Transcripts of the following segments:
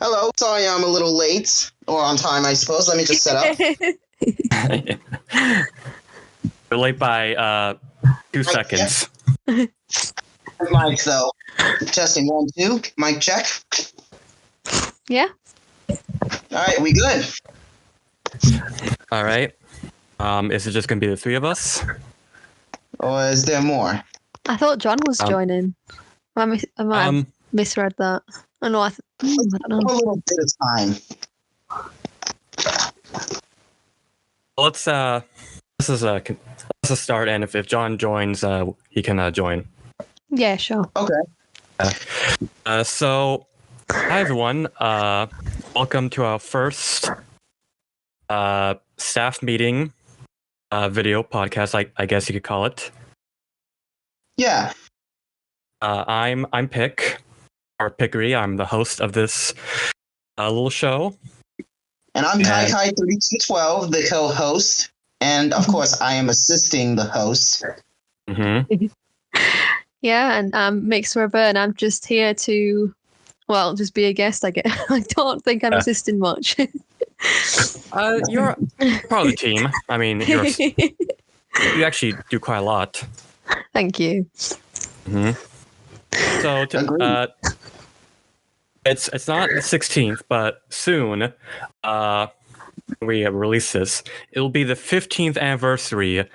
Hello. Sorry I'm a little late, or on time, I suppose. Let me just set up. We're late by 2 seconds. Mic, though. Testing 1, 2. Mic check. Yeah. All right, we good? All right. Is it just going to be the 3 of us? Or is there more? I thought John was joining. I might have misread that. Oh, no, I don't know. A little bit of time. Let's start, and if John joins, he can join. Yeah, sure. Okay. So, hi everyone. Welcome to our first staff meeting video podcast. I guess you could call it. Yeah. I'm Pick, or Pickery. I'm the host of this little show. And I'm Kykai3212, the co-host. And, of course, I am assisting the host. Mm-hmm. Yeah, and I'm MxRiver, and I'm just here to, well, just be a guest, I guess. I don't think I'm assisting much. You're part of the team. I mean, you actually do quite a lot. Thank you. Mm-hmm. So, it's not the 16th, but soon, we release this, it'll be the 15th anniversary of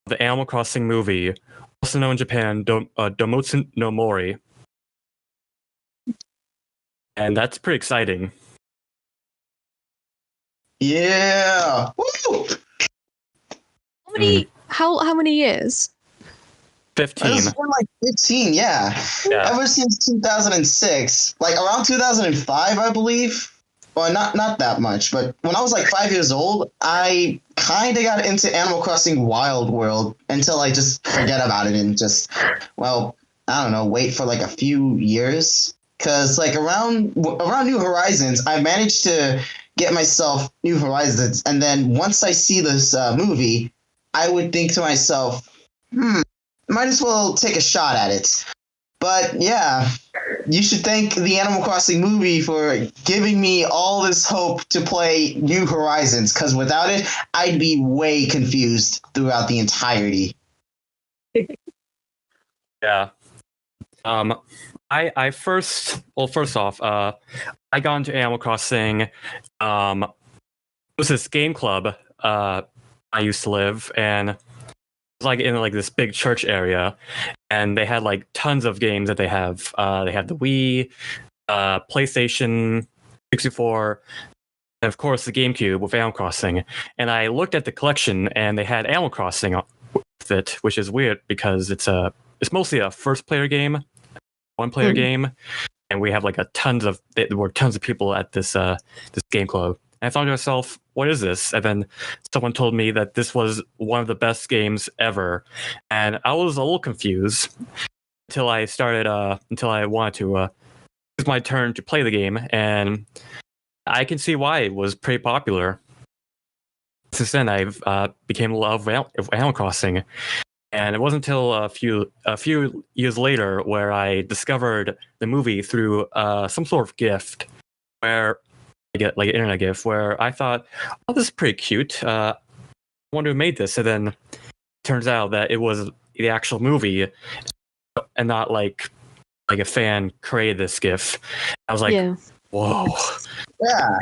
the Animal Crossing movie, also known in Japan, Domotsu no Mori. And that's pretty exciting. Yeah. Woo! How many years? 15. It's been like 15, yeah. Ever since 2006. Like around 2005, I believe. Well, not that much, but when I was like 5 years old, I kind of got into Animal Crossing Wild World until I just forget about it and just, well, I don't know, wait for like a few years. Because like around New Horizons, I managed to get myself New Horizons. And then once I see this movie, I would think to myself, might as well take a shot at it. But yeah, you should thank the Animal Crossing movie for giving me all this hope to play New Horizons, because without it, I'd be way confused throughout the entirety. Yeah. First off, I got into Animal Crossing. It was this game club I used to live, and it was like in like this big church area, and they had like tons of games that they have. They have the Wii, PlayStation, 64, and of course the GameCube with Animal Crossing. And I looked at the collection, and they had Animal Crossing with it, which is weird because it's mostly a first-player game, one-player game, and we have like there were tons of people at this game club. And I thought to myself, what is this? And then someone told me that this was one of the best games ever. And I was a little confused until I wanted to, it was my turn to play the game. And I can see why it was pretty popular. Since then, I've became in love with Animal Crossing. And it wasn't until a few years later where I discovered the movie through some sort of gift where I get like an internet gift where I thought, oh, this is pretty cute. I wonder who made this. And then it turns out that it was the actual movie and not like a fan created this GIF. I was like, whoa. Yeah.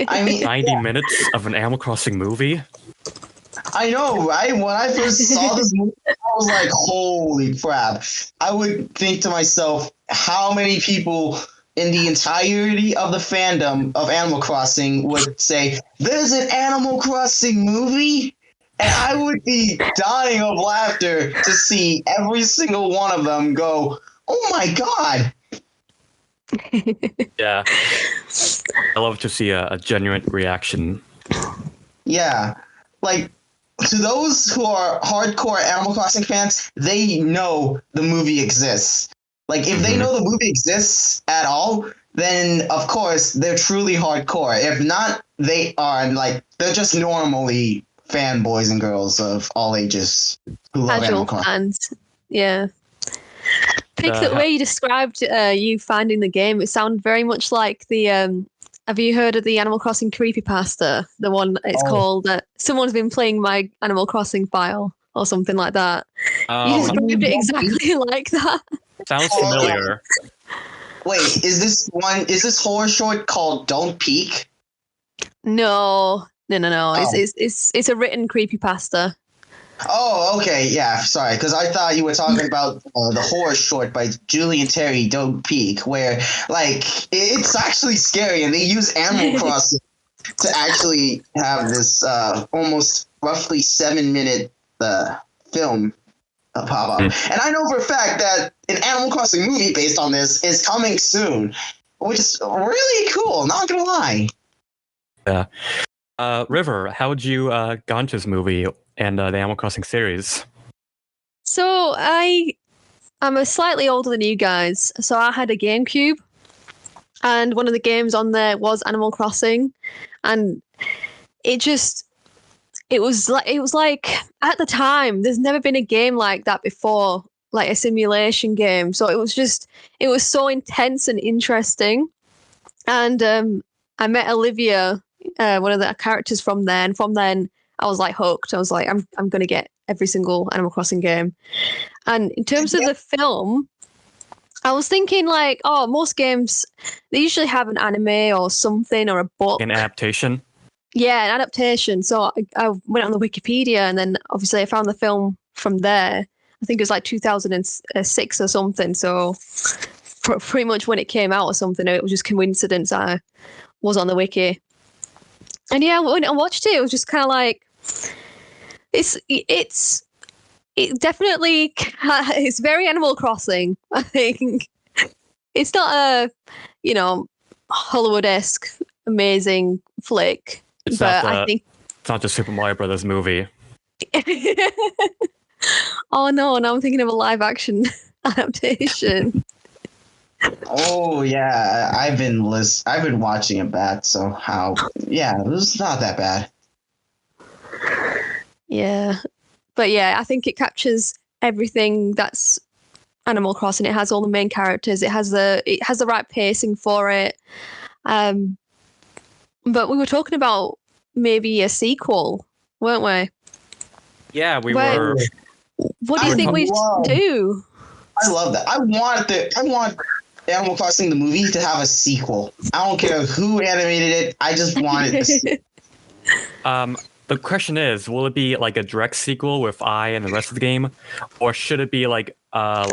I mean, 90 minutes of an Animal Crossing movie? I know, right? When I first saw this movie, I was like, holy crap. I would think to myself, how many people in the entirety of the fandom of Animal Crossing would say, there's an Animal Crossing movie? And I would be dying of laughter to see every single one of them go, oh my god. Yeah. I love to see a genuine reaction. Yeah. Like, to those who are hardcore Animal Crossing fans, they know the movie exists. Like, if they know the movie exists at all, then, of course, they're truly hardcore. If not, they are, like, they're just normally fanboys and girls of all ages who love Animal Crossing. Fans. Yeah. Pick the way you described you finding the game, it sounded very much like the have you heard of the Animal Crossing creepypasta? The one it's called Someone's Been Playing My Animal Crossing File or something like that. You described it exactly like that. Sounds familiar. Wait, is this horror short called Don't Peek? No. Oh. It's a written creepypasta. Oh, okay, yeah. Sorry, because I thought you were talking about the horror short by Julian Terry, Don't Peek, where like it's actually scary, and they use Animal Crossing to actually have this almost roughly 7-minute film pop up. And I know for a fact that an Animal Crossing movie based on this is coming soon, which is really cool. Not gonna lie. Yeah. River, how would you got into this movie and the Animal Crossing series? So I'm a slightly older than you guys, so I had a GameCube, and one of the games on there was Animal Crossing, and it was like at the time there's never been a game like that before, like a simulation game. So it was so intense and interesting, and I met Olivia, one of the characters from there, and from then I was like hooked. I was like, I'm gonna get every single Animal Crossing game. And in terms of the film, I was thinking like, oh, most games they usually have an anime or something or a book, An adaptation. Yeah, an adaptation. So I went on the Wikipedia, and then obviously I found the film from there. I think it was like 2006 or something. So pretty much when it came out or something, it was just coincidence I was on the wiki. And yeah, when I watched it, it was just kind of like it definitely it's very Animal Crossing. I think it's not a Hollywood-esque amazing flick. I think it's not just Super Mario Brothers movie. Oh no! Now I'm thinking of a live-action adaptation. Oh yeah, I've been watching it back. So it was not that bad. Yeah, but yeah, I think it captures everything that's Animal Crossing. It has all the main characters. It has the right pacing for it. But we were talking about maybe a sequel, weren't we? Yeah, we were. What do you think we should do? I love that. I want Animal Crossing the movie to have a sequel. I don't care who animated it. I just want it. The question is, will it be like a direct sequel with I and the rest of the game, or should it be like kind of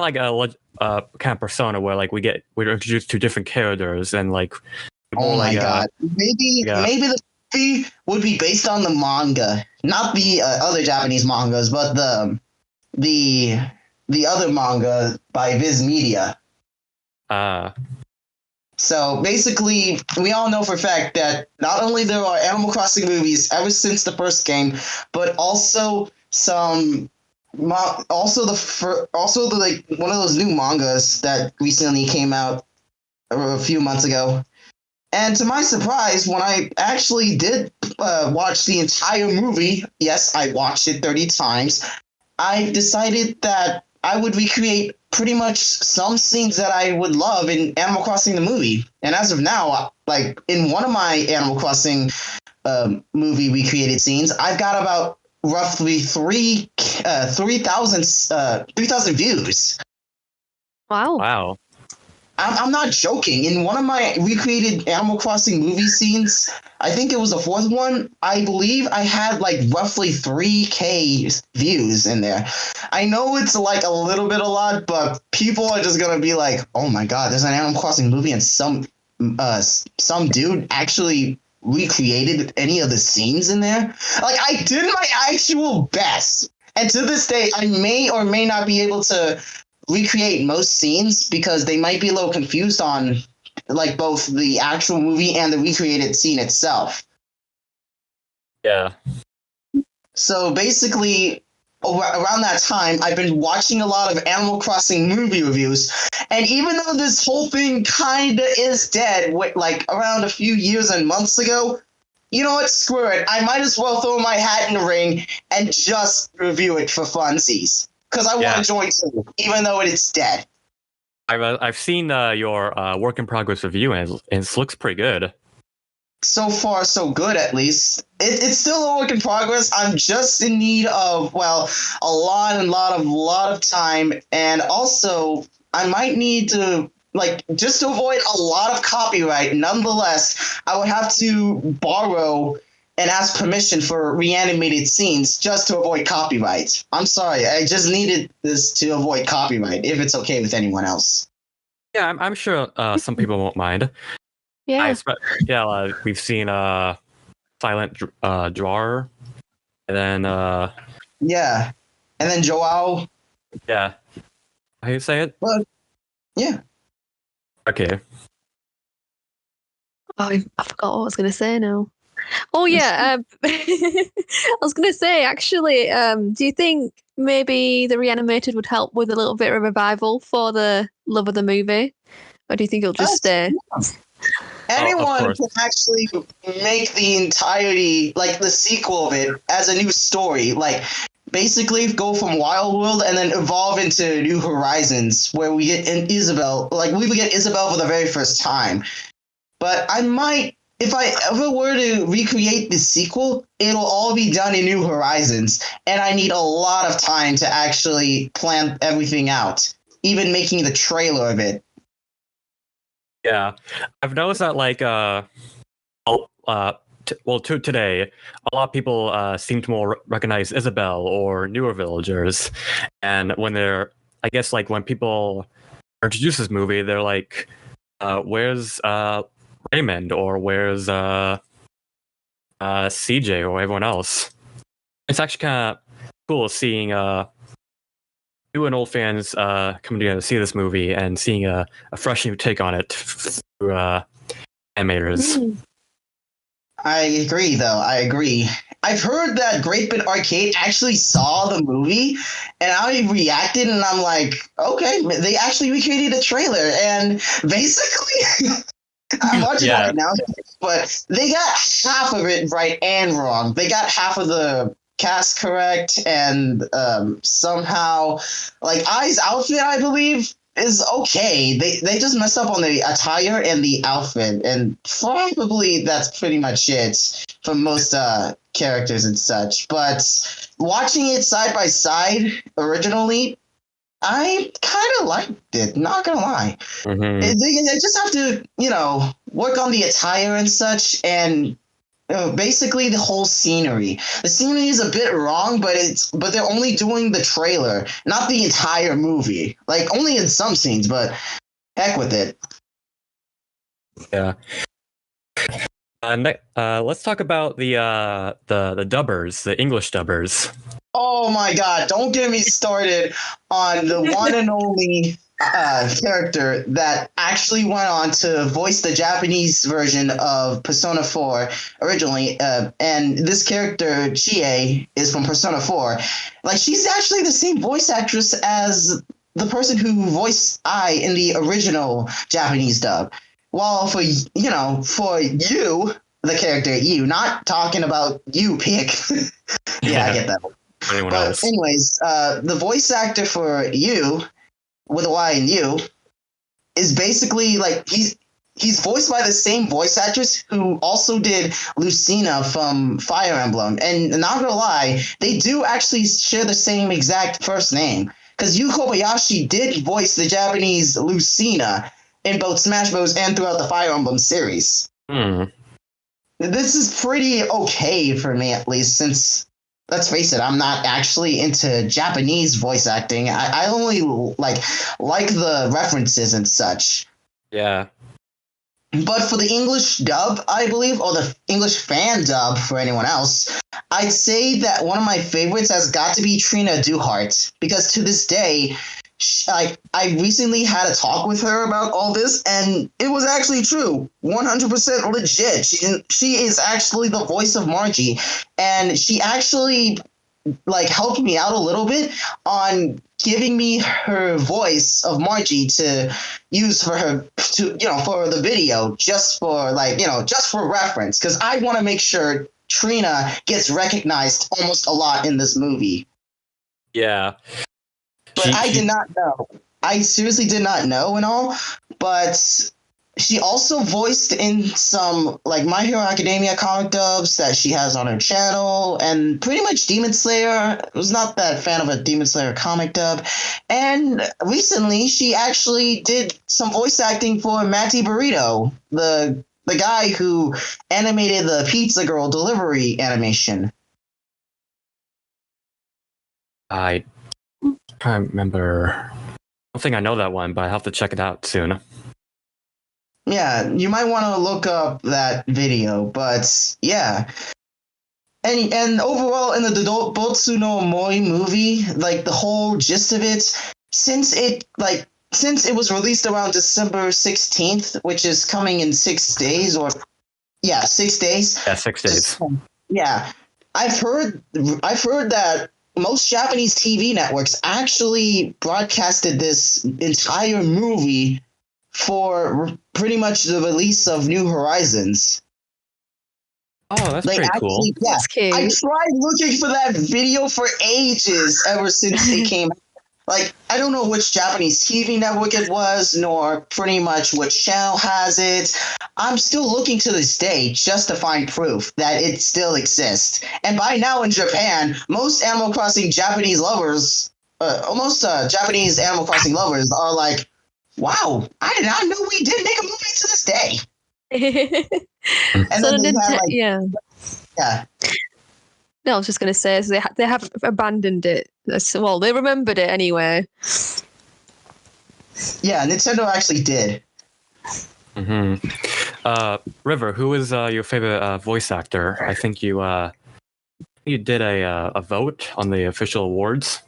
like a kind of Persona where like we're introduced to different characters and like. Oh my god! Maybe the movie would be based on the manga, not the other Japanese mangas, but the other manga by Viz Media. So basically, we all know for a fact that not only there are Animal Crossing movies ever since the first game, but also one of those new mangas that recently came out a few months ago. And to my surprise, when I actually did watch the entire movie, yes, I watched it 30 times, I decided that I would recreate pretty much some scenes that I would love in Animal Crossing the movie. And as of now, like in one of my Animal Crossing movie recreated scenes, I've got about roughly 3,000 views. Wow. I'm not joking. In one of my recreated Animal Crossing movie scenes, I think it was the fourth one, I believe I had like roughly 3K views in there. I know it's like a little bit a lot, but people are just going to be like, oh my god, there's an Animal Crossing movie and some dude actually recreated any of the scenes in there. Like, I did my actual best. And to this day, I may or may not be able to recreate most scenes because they might be a little confused on like both the actual movie and the recreated scene itself. Yeah. So basically, around that time, I've been watching a lot of Animal Crossing movie reviews, and even though this whole thing kinda is dead, like around a few years and months ago, you know what? Screw it. I might as well throw my hat in the ring and just review it for funsies. Because I want to join too, even though it's dead. I've seen your work in progress review, and it looks pretty good. So far, so good. At least it's still a work in progress. I'm just in need of a lot of time, and also I might need to just to avoid a lot of copyright. Nonetheless, I would have to borrow and ask permission for reanimated scenes just to avoid copyright. I'm sorry, I just needed this to avoid copyright. If it's okay with anyone else. Yeah, I'm sure some people won't mind. Yeah. We've seen Silent Drawer, and then Yeah, and then Joao. yeah, how do you say it? Well, yeah. Okay. Oh, I forgot what I was going to say now. Oh yeah, I was going to say actually, do you think maybe the Reanimated would help with a little bit of a revival for the love of the movie, or do you think it'll just stay? Anyone can actually make the entirety, the sequel of it, as a new story. Basically go from Wild World and then evolve into New Horizons, where we get Isabel. We would get Isabel for the very first time. But I might, if I ever were to recreate the sequel, it'll all be done in New Horizons, and I need a lot of time to actually plan everything out, even making the trailer of it. Yeah, I've noticed that today, a lot of people seem to more recognize Isabel or newer villagers, and when they're, I guess, when people introduce this movie, they're like, "Where's Raymond?" or "Where's CJ?" or everyone else. It's actually kind of cool seeing new and old fans coming together to see this movie and seeing a fresh new take on it through animators. I agree, though. I agree. I've heard that Great Bit Arcade actually saw the movie, and I reacted, and I'm like, okay, they actually recreated a trailer, and basically, I'm watching it right now, but they got half of it right and wrong. They got half of the cast correct, and somehow, Ai's outfit, I believe, is okay. They just messed up on the attire and the outfit, and probably that's pretty much it for most characters and such. But watching it side by side originally, I kind of liked it, not gonna lie. Mm-hmm. They just have to, work on the attire and such, and basically the whole scenery. The scenery is a bit wrong, but they're only doing the trailer, not the entire movie. Only in some scenes, but heck with it. Yeah. Let's talk about the dubbers, the English dubbers. Oh my god, don't get me started on the one and only character that actually went on to voice the Japanese version of Persona 4 originally. And this character, Chie, is from Persona 4. She's actually the same voice actress as the person who voiced Ai in the original Japanese dub. While for you, the character you, not talking about you, Pick. Yeah, I get that. Anyone But else? anyways, the voice actor for you, with a Y in you, is basically he's voiced by the same voice actress who also did Lucina from Fire Emblem. And not gonna lie, they do actually share the same exact first name. Because Yu Kobayashi did voice the Japanese Lucina in both Smash Bros. And throughout the Fire Emblem series. This is pretty okay for me, at least, since, let's face it, I'm not actually into Japanese voice acting. I only like the references and such. Yeah. But for the English dub, I believe, or the English fan dub for anyone else, I'd say that one of my favorites has got to be Trina Duhart, because to this day, I recently had a talk with her about all this, and it was actually true, 100% legit. She is actually the voice of Margie, and she actually helped me out a little bit on giving me her voice of Margie to use for her for the video, just for just for reference, because I want to make sure Trina gets recognized almost a lot in this movie. Yeah. But I did not know I seriously did not know and all, but she also voiced in some like My Hero Academia comic dubs that she has on her channel, and pretty much Demon Slayer. I was not that fan of a Demon Slayer comic dub, and recently she actually did some voice acting for Matty Burrito, the guy who animated the Pizza Girl delivery animation. I can't remember. I don't think I know that one, but I have to check it out soon. Yeah, you might want to look up that video, but yeah. And overall, in the Botsu no Omoi movie, like the whole gist of it, since it was released around December 16th, which is coming in 6 days, or yeah, 6 days. Yeah, 6 days. Yeah, I've heard that most Japanese TV networks actually broadcasted this entire movie for pretty much the release of New Horizons. Oh, that's pretty cool. Yeah, That's cute. I tried looking for that video for ages ever since it came out. Like, I don't know which Japanese TV network it was, nor pretty much which channel has it. I'm still looking to this day just to find proof that it still exists. And by now in Japan, most Animal Crossing Japanese lovers, Japanese Animal Crossing lovers are like, wow, I did not know we did make a movie to this day. And So then they had, like, yeah. No, I was just going to say, so they have abandoned it. Well, they remembered it anyway. Yeah, Nintendo actually did. River, who is your favorite voice actor? I think you did a vote on the official awards.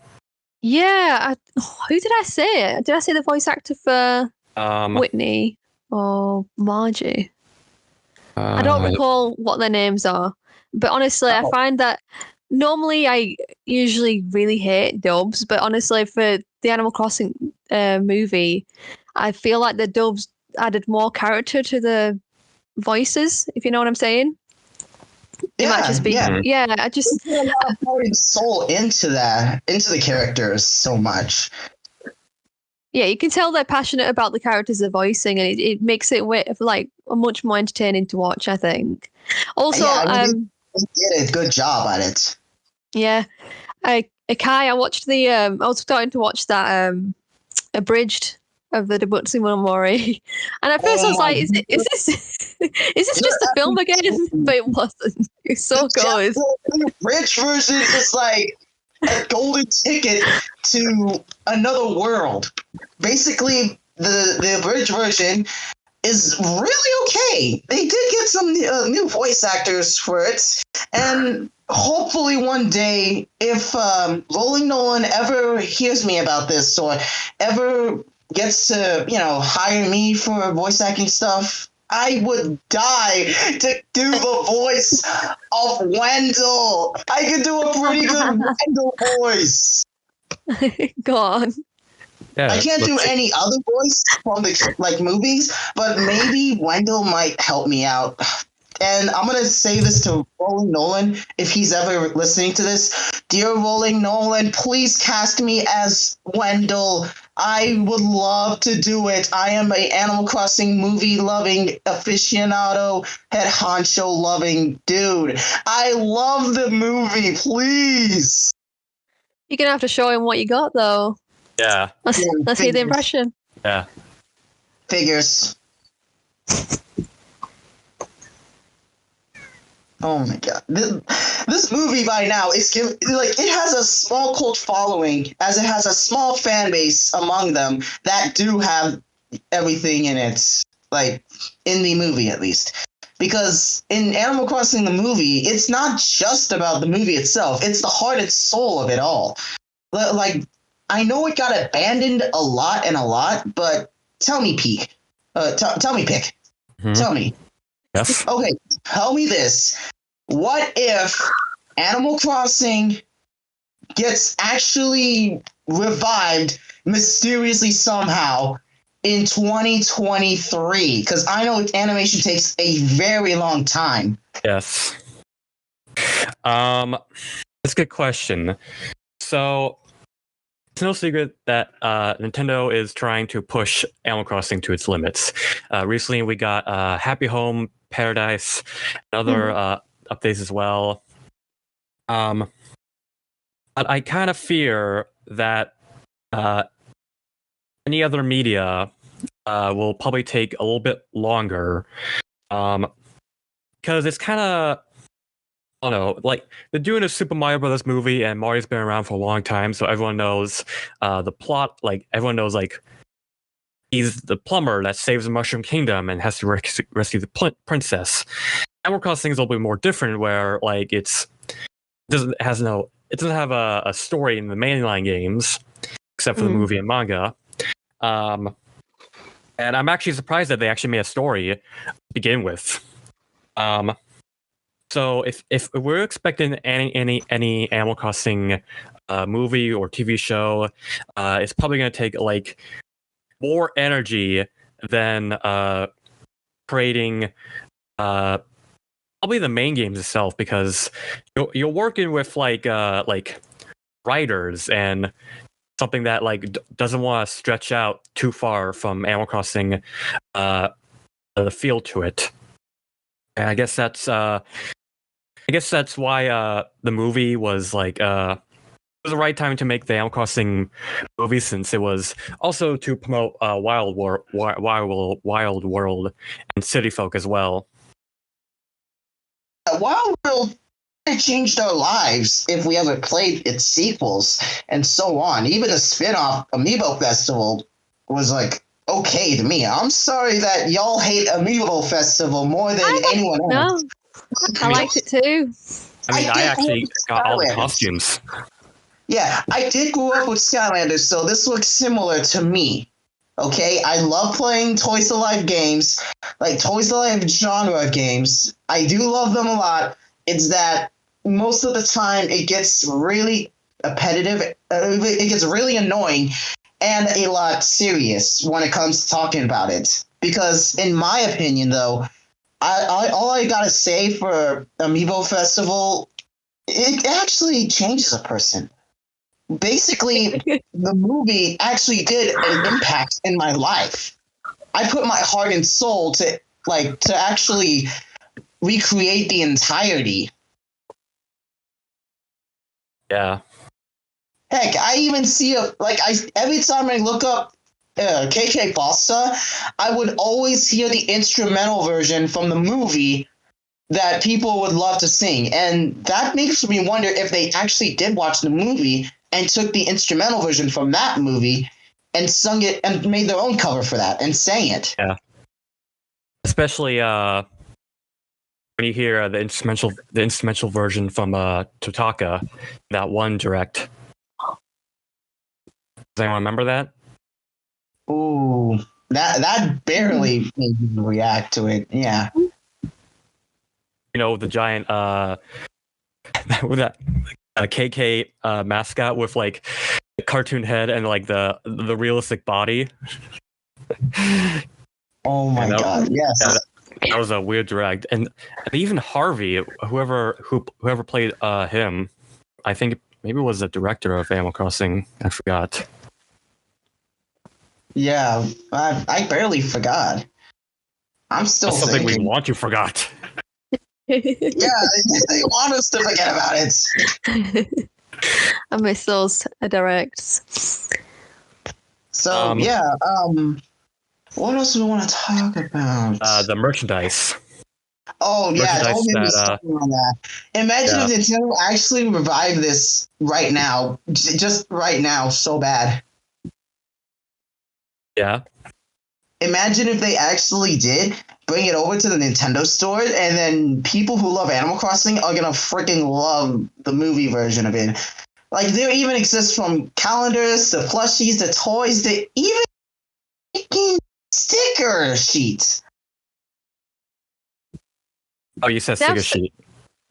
Yeah, who did I say? Did I say the voice actor for Whitney or Margie? I don't recall what their names are, but honestly, I find that normally I usually really hate dubs, but honestly, for the Animal Crossing movie, I feel like the dubs added more character to the voices, if you know what I'm saying. It might just be, I just put a lot of heart and soul into the characters so much. Yeah, you can tell they're passionate about the characters they're voicing, and it makes it like much more entertaining to watch, I think. Also, they did a good job at it. Yeah, Kai, I watched I was starting to watch that abridged of the Debutsu Mori, and at first I was like, is this just a film again? But it wasn't. It's so good. The abridged version is like a golden ticket to another world. Basically, the abridged version is really okay. They did get some new voice actors for it, and hopefully one day, if Rolling Nolan ever hears me about this or ever gets to hire me for voice acting stuff, I would die to do the voice of Wendell. I could do a pretty good Wendell voice. Go on. Yeah, I can't do any other voice from the movies, but maybe Wendell might help me out. And I'm gonna say this to Rolling Nolan if he's ever listening to this. Dear Rolling Nolan, please cast me as Wendell. I would love to do it. I am a Animal Crossing movie loving aficionado, head honcho loving dude. I love the movie. Please. You're gonna have to show him what you got, though. Yeah. Let's hear the impression. Yeah. Figures. Oh my god. This movie by now is it has a small cult following, as it has a small fan base among them that do have everything in it, like in the movie at least. Because in Animal Crossing the movie, it's not just about the movie itself, it's the heart and soul of it all. Like, I know it got abandoned a lot, but tell me, Pick. Tell me. Yes. Okay, tell me this. What if Animal Crossing gets actually revived mysteriously somehow in 2023? Because I know animation takes a very long time. Yes. That's a good question. So, it's no secret that Nintendo is trying to push Animal Crossing to its limits. Recently, we got Happy Home Paradise, and other updates as well. But I kind of fear that any other media will probably take a little bit longer, because it's kind of, I don't know, like they're doing a Super Mario Brothers movie, and Mario's been around for a long time, so everyone knows the plot. Like everyone knows, like he's the plumber that saves the Mushroom Kingdom and has to rescue the princess. Animal Crossing is a little bit more different, where like it doesn't have a story in the mainline games, except for the movie and manga. And I'm actually surprised that they actually made a story to begin with. So if we're expecting any Animal Crossing movie or TV show, it's probably going to take like more energy than creating probably the main games itself, because you're working with like writers and something that like doesn't want to stretch out too far from Animal Crossing the feel to it. And I guess that's why the movie was like it was the right time to make the Animal Crossing movie, since it was also to promote Wild World and City Folk as well. Wild World changed our lives if we ever played its sequels and so on. Even the spin-off Amiibo Festival was like okay to me. I'm sorry that y'all hate Amiibo Festival more than anyone else. No, I liked it too. I mean, I actually got all the costumes. Yeah, I did grow up with Skylanders, so this looks similar to me. Okay, I love playing Toys to Life games, like Toys to Life genre games. I do love them a lot. It's that most of the time it gets really repetitive, it gets really annoying, and a lot serious when it comes to talking about it. Because in my opinion, though, all I gotta say for Amiibo Festival, it actually changes a person. Basically, the movie actually did an impact in my life. I put my heart and soul to actually recreate the entirety. Yeah. Heck, I even see every time I look up KK Bossa, I would always hear the instrumental version from the movie that people would love to sing, and that makes me wonder if they actually did watch the movie and took the instrumental version from that movie and sung it and made their own cover for that and sang it. Yeah. Especially when you hear the instrumental version from Totaka, that one direct. Does anyone remember that? Ooh, that barely made me react to it. Yeah. You know, the giant with that KK mascot with like a cartoon head and like the realistic body. Oh my god! Yes, that was a weird direct, and even Harvey, whoever played him, I think maybe was the director of Animal Crossing. I forgot. Yeah, I barely forgot. I'm still That's something thinking. we want you forgot. Yeah, they want us to forget about it. I miss those directs. So what else do we want to talk about? The merchandise. Oh yeah, don't get me started on that. Imagine if Nintendo actually revived this right now, just right now, so bad. Yeah. Imagine if they actually did bring it over to the Nintendo store, and then people who love Animal Crossing are gonna freaking love the movie version of it. Like, there even exists from calendars to plushies to toys to even freaking sticker sheets. Oh, you said sticker sheet.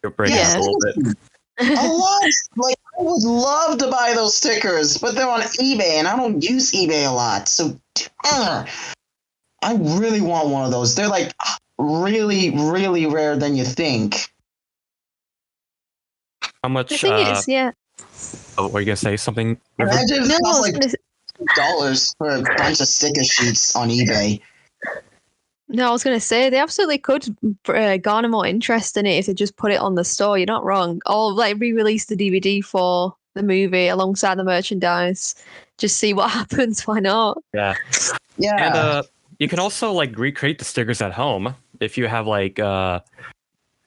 You're breaking up a little bit. A lot. Like, I would love to buy those stickers, but they're on eBay, and I don't use eBay a lot. So, I really want one of those. They're like really, really rare than you think. How much? The thing is, Oh, were you gonna say something? River? Imagine if No, it I costs was like gonna s- $2 for a bunch of sticker sheets on eBay. no, I was going to say they absolutely could garner more interest in it if they just put it on the store. You're not wrong. Or like re-release the DVD for the movie alongside the merchandise. Just see what happens. Why not? Yeah. Yeah. And you can also like recreate the stickers at home if you have like a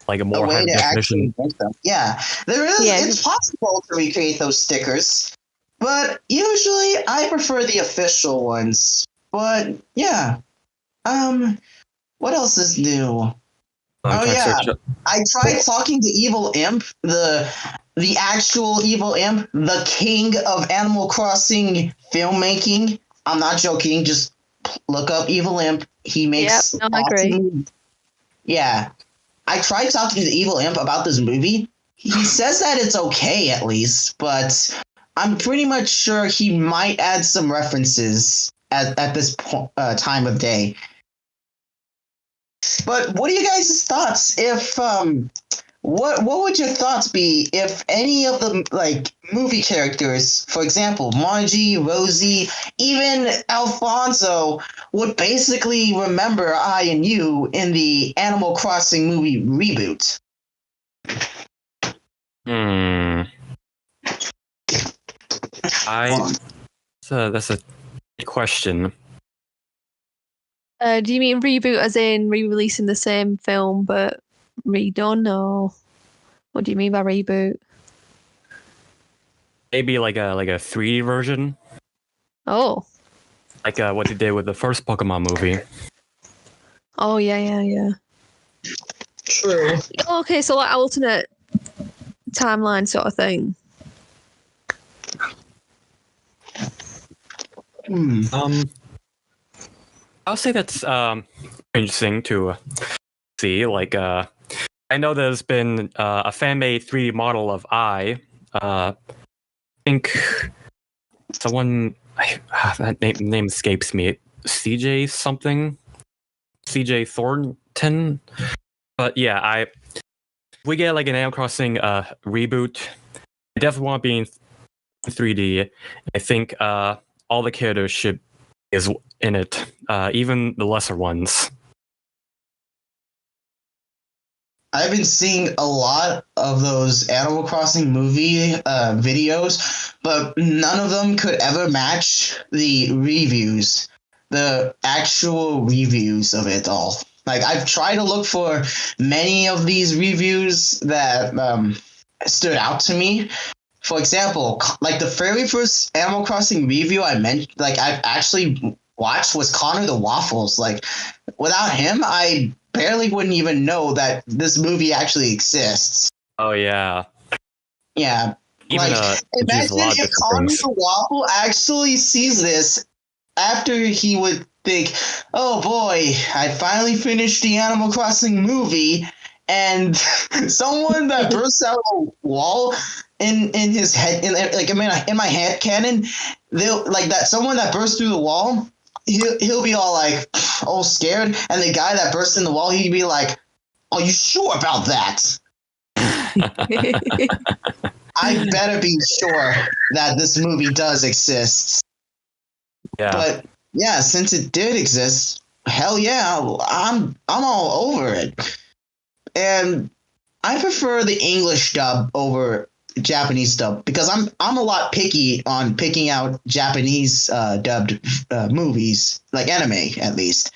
more A high way to actually definition. make them. Yeah, there is. Yeah. It's possible to recreate those stickers, but usually I prefer the official ones. But yeah, what else is new? I'm Oh trying to yeah, search it. I tried talking to Evil Imp, the actual Evil Imp, the king of Animal Crossing filmmaking. I'm not joking. Just look up Evil Imp. He Yep. makes No, I agree. awesome. Yeah, I tried talking to the Evil Imp about this movie. He says that it's okay at least, but I'm pretty much sure he might add some references at this time of day. But what are you guys' thoughts if what would your thoughts be if any of the like movie characters, for example, Margie, Rosie, even Alfonso, would basically remember I and you in the Animal Crossing movie reboot? That's a good question. Do you mean reboot as in re-releasing the same film but redone? Or what do you mean by reboot? Maybe like a 3D version, Oh. like what they did with the first Pokemon movie. Oh, yeah. True. Okay, so like alternate timeline sort of thing. I'll say that's interesting to see. Like, I know there's been a fan-made 3D model of I. I think someone that name escapes me. CJ something, CJ Thornton. But yeah, if we get like an Animal Crossing reboot, I definitely want to be in 3D. I think all the characters should is in it, even the lesser ones. I've been seeing a lot of those Animal Crossing movie videos, but none of them could ever match the reviews, the actual reviews of it all. Like, I've tried to look for many of these reviews that stood out to me. For example, like the very first Animal Crossing review I mentioned, like I've actually watched was Connor the Waffles. Like, without him, I barely wouldn't even know that this movie actually exists. Oh yeah, Yeah. even Like, use a imagine lot of if different Connor things. the Waffle actually sees this after he would think, oh boy, I finally finished the Animal Crossing movie, and someone that bursts out a wall in his head, in my head canon, they'll like that someone that bursts through the wall, he'll be all like, all scared, and the guy that bursts in the wall, he'd be like, are you sure about that? I better be sure that this movie does exist. Yeah. But yeah, since it did exist, hell yeah, I'm all over it. And I prefer the English dub over Japanese dub because I'm a lot picky on picking out Japanese dubbed movies, like anime at least.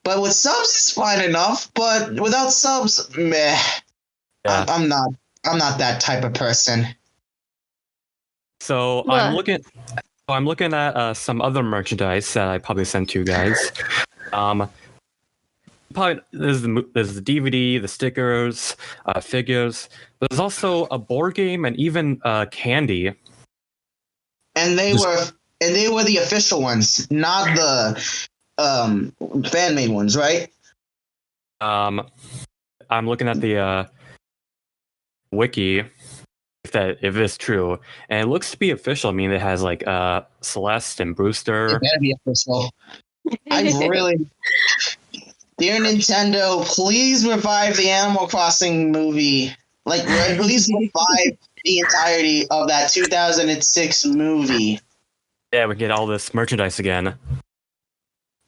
But with subs, it's fine enough. But without subs, meh. Yeah. I'm not that type of person. So What? I'm looking at some other merchandise that I probably sent to you guys. Probably there's the DVD, the stickers, figures. But there's also a board game and even candy. And they were the official ones, not the fan made ones, right? I'm looking at the wiki if it's true, and it looks to be official. I mean, it has like Celeste and Brewster. It better be official. I really, dear Nintendo, please revive the Animal Crossing movie. Like, at least revive the entirety of that 2006 movie. Yeah, we get all this merchandise again.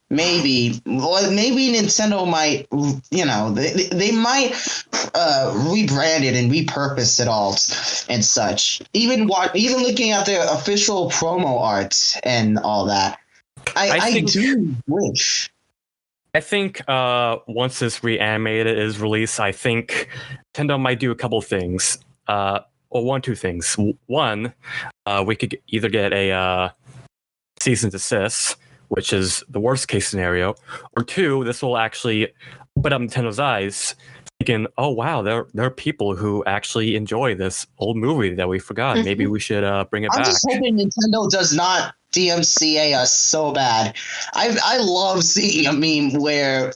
Maybe Nintendo might, they might rebrand it and repurpose it all and such. Even looking at their official promo art and all that, I do wish. I think once this Reanimated is released, I think Nintendo might do a couple things. Two things. One, we could either get a cease and desist, which is the worst case scenario, or two, this will actually open up Nintendo's eyes, thinking, "Oh wow, there are people who actually enjoy this old movie that we forgot. Maybe we should bring it back." I'm just hoping Nintendo does not DMCA us so bad. I love seeing a meme where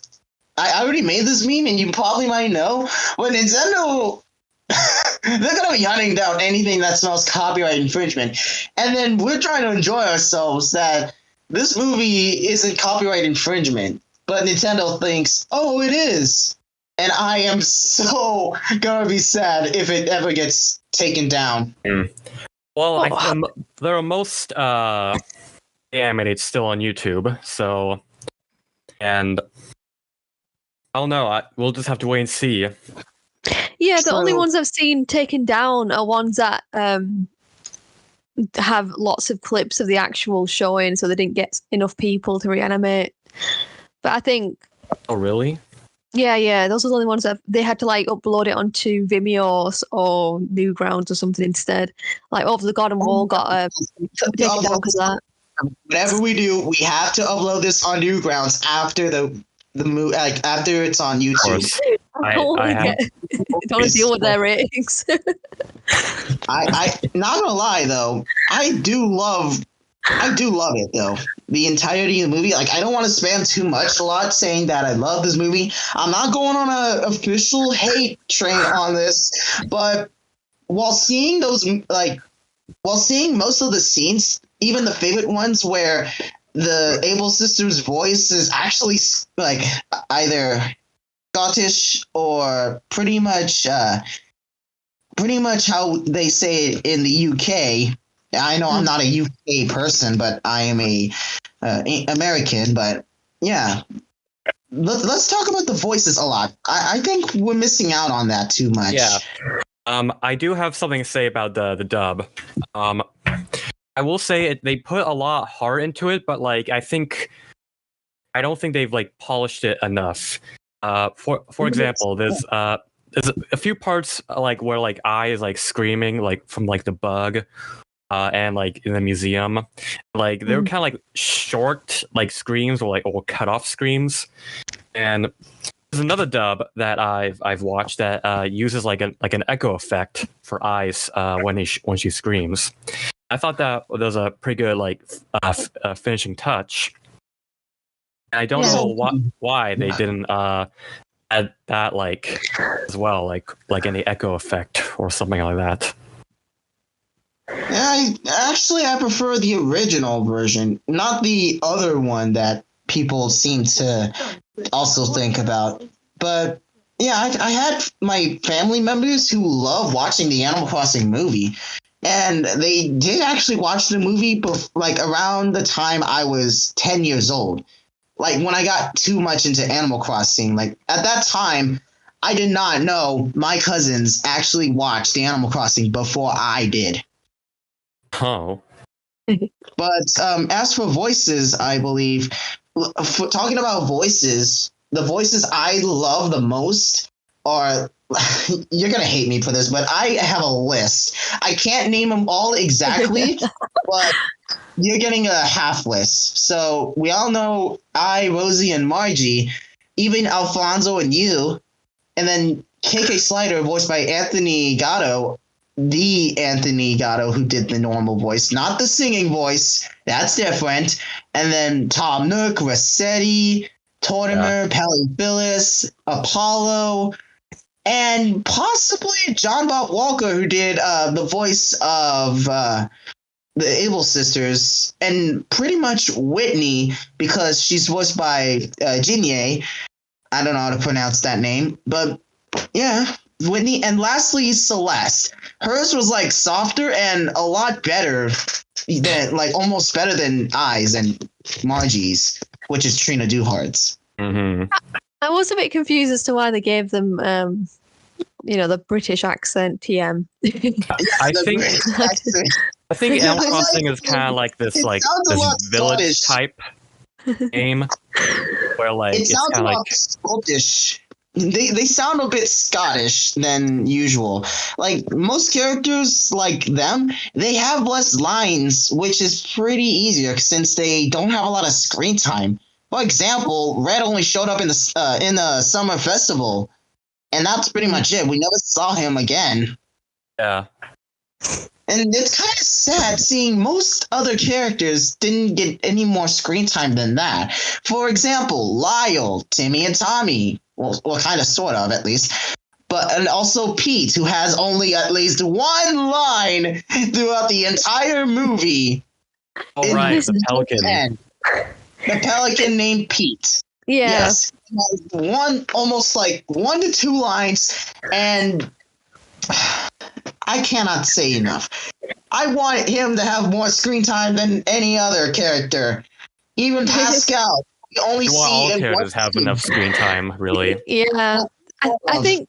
I already made this meme, and you probably might know, when Nintendo. They're gonna be hunting down anything that smells copyright infringement, and then we're trying to enjoy ourselves that this movie isn't copyright infringement, but Nintendo thinks, oh, it is, and I am so gonna be sad if it ever gets taken down. Well, there are most animated still on YouTube, so, and I don't know. We'll just have to wait and see. Yeah, the only ones I've seen taken down are ones that have lots of clips of the actual showing, so they didn't get enough people to reanimate. But I think... Oh, really? Yeah, those are the only ones that they had to upload it onto Vimeo or Newgrounds or something instead. Over the Garden Wall got taken down because of that. Whatever we do, we have to upload this on Newgrounds after the movie, after it's on YouTube. I don't deal with their ratings. I not gonna lie though, I do love it though. The entirety of the movie. I don't want to spam too much a lot saying that I love this movie. I'm not going on an official hate train on this, but while seeing most of the scenes, even the favorite ones where the Able Sisters' voice is actually either Scottish or pretty much how they say it in the UK. I know I'm not a UK person, but I am a American. But yeah, let's talk about the voices a lot. I think we're missing out on that too much. Yeah. I do have something to say about the dub. I will say they put a lot of heart into it, but I don't think they've polished it enough. For example, there's a few parts where I is screaming from the bug, and in the museum, they're kind of short screams or cut off screams. And there's another dub that I've watched that uses an echo effect for eyes when she screams. I thought that was a pretty good finishing touch. I don't know why they didn't add that as well, any echo effect or something like that. Yeah, I prefer the original version, not the other one that people seem to also think about. But yeah, I had my family members who love watching the Animal Crossing movie, and they did actually watch the movie around the time I was 10 years old. When I got too much into Animal Crossing, at that time, I did not know my cousins actually watched the Animal Crossing before I did. Oh. But as for voices, I believe, talking about voices, the voices I love the most are, you're going to hate me for this, but I have a list. I can't name them all exactly, but you're getting a half list. So we all know Rosie, and Margie, even Alfonso and you, and then KK Slider, voiced by Anthony Gatto, the Anthony Gatto who did the normal voice, not the singing voice. That's different. And then Tom Nook, Rossetti, Tortimer, Pally Phyllis, Apollo, and possibly John Bob Walker, who did the voice of the Able Sisters, and pretty much Whitney, because she's voiced by Jinye. I don't know how to pronounce that name, but yeah, Whitney, and lastly, Celeste. Hers was like softer and a lot better than like almost better than Eyes and Margie's, which is Trina Duhard's. Mm-hmm. I was a bit confused as to why they gave them, the British accent TM. I think Animal Crossing is kind of like this village type game where it sounds kind of like Scottish. They sound a bit Scottish than usual. Like most characters like them, they have less lines, which is pretty easier since they don't have a lot of screen time. For example, Red only showed up in the summer festival, and that's pretty much it. We never saw him again. Yeah. And it's kind of sad seeing most other characters didn't get any more screen time than that. For example, Lyle, Timmy, and Tommy. Well, kind of, sort of, at least. And also Pete, who has only at least one line throughout the entire movie. Oh, right, the pelican. The pelican named Pete. Yeah. Yes. He has almost like 1 to 2 lines, and I cannot say enough. I want him to have more screen time than any other character. Even Pascal. We only see all characters have enough screen time, really. Yeah. I think